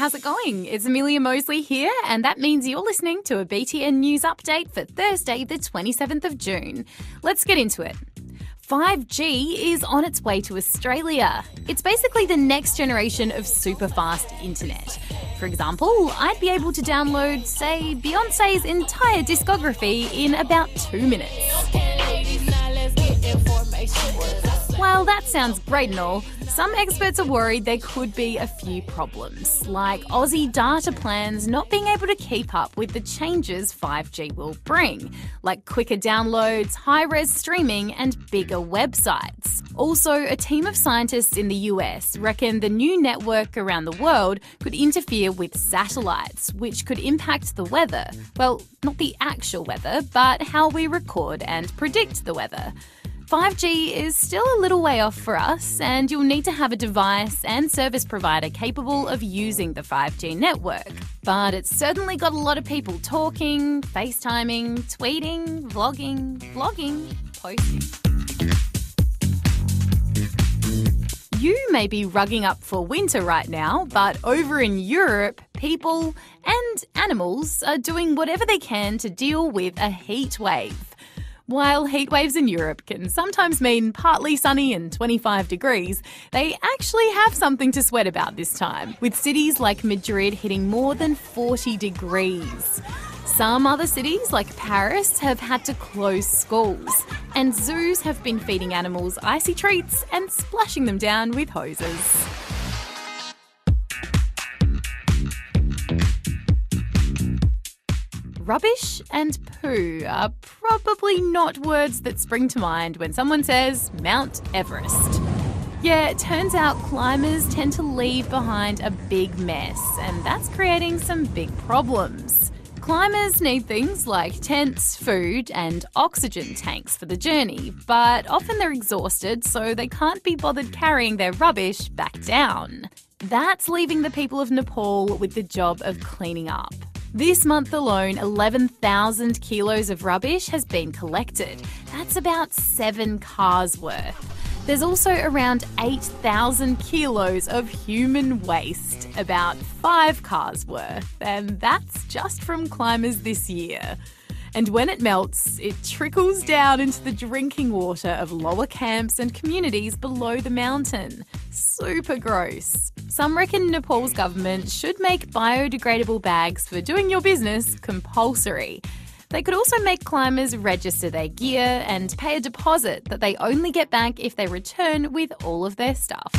how's it going? It's Amelia Mosley here, and that means you're listening to a BTN News Update for Thursday, the 27th of June. Let's get into it. 5G is on its way to Australia. It's basically the next generation of super fast internet. For example, I'd be able to download, say, Beyoncé's entire discography in about 2 minutes. While that sounds great and all, some experts are worried there could be a few problems, like Aussie data plans not being able to keep up with the changes 5G will bring, like quicker downloads, high-res streaming and bigger websites. Also, a team of scientists in the US reckon the new network around the world could interfere with satellites, which could impact the weather. Well, not the actual weather, but how we record and predict the weather. 5G is still a little way off for us, and you'll need to have a device and service provider capable of using the 5G network. But it's certainly got a lot of people talking, FaceTiming, tweeting, vlogging, posting. You may be rugging up for winter right now, but over in Europe, people and animals are doing whatever they can to deal with a heat wave. While heat waves in Europe can sometimes mean partly sunny and 25 degrees, they actually have something to sweat about this time, with cities like Madrid hitting more than 40 degrees. Some other cities, like Paris, have had to close schools, and zoos have been feeding animals icy treats and splashing them down with hoses. Rubbish and poo are probably not words that spring to mind when someone says Mount Everest. Yeah, it turns out climbers tend to leave behind a big mess, and that's creating some big problems. Climbers need things like tents, food, and oxygen tanks for the journey, but often they're exhausted, so they can't be bothered carrying their rubbish back down. That's leaving the people of Nepal with the job of cleaning up. This month alone, 11,000 kilos of rubbish has been collected. That's about 7 cars worth. There's also around 8,000 kilos of human waste, about 5 cars worth, and that's just from climbers this year. And when it melts, it trickles down into the drinking water of lower camps and communities below the mountain. Super gross. Some reckon Nepal's government should make biodegradable bags for doing your business compulsory. They could also make climbers register their gear and pay a deposit that they only get back if they return with all of their stuff.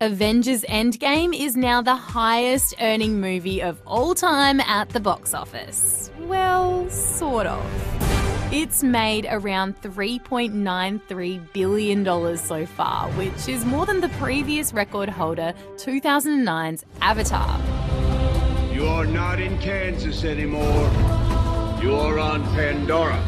Avengers Endgame is now the highest earning movie of all time at the box office. Well, sort of. It's made around $3.93 billion so far, which is more than the previous record holder, 2009's Avatar. You're not in Kansas anymore. You're on Pandora.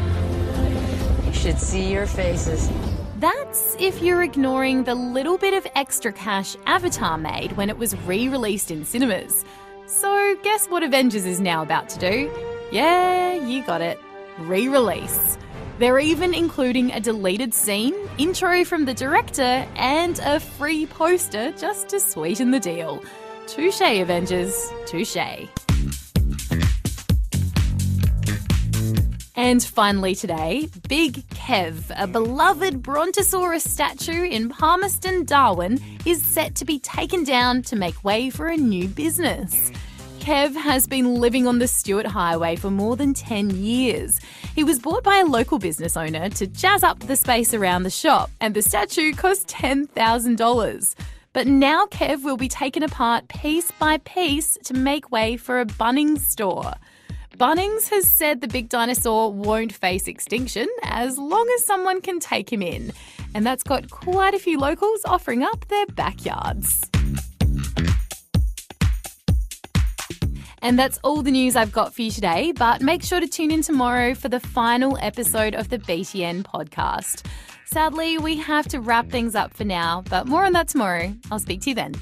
You should see your faces. That's if you're ignoring the little bit of extra cash Avatar made when it was re-released in cinemas. So guess what Avengers is now about to do? Yeah, you got it. Re-release. They're even including a deleted scene, intro from the director, and a free poster just to sweeten the deal. Touché, Avengers. Touché. And finally today, Big Kev, a beloved brontosaurus statue in Palmerston, Darwin, is set to be taken down to make way for a new business. Kev has been living on the Stuart Highway for more than 10 years. He was bought by a local business owner to jazz up the space around the shop, and the statue cost $10,000. But now Kev will be taken apart piece by piece to make way for a Bunnings store. Bunnings has said the big dinosaur won't face extinction as long as someone can take him in. And that's got quite a few locals offering up their backyards. And that's all the news I've got for you today, but make sure to tune in tomorrow for the final episode of the BTN podcast. Sadly, we have to wrap things up for now, but more on that tomorrow. I'll speak to you then.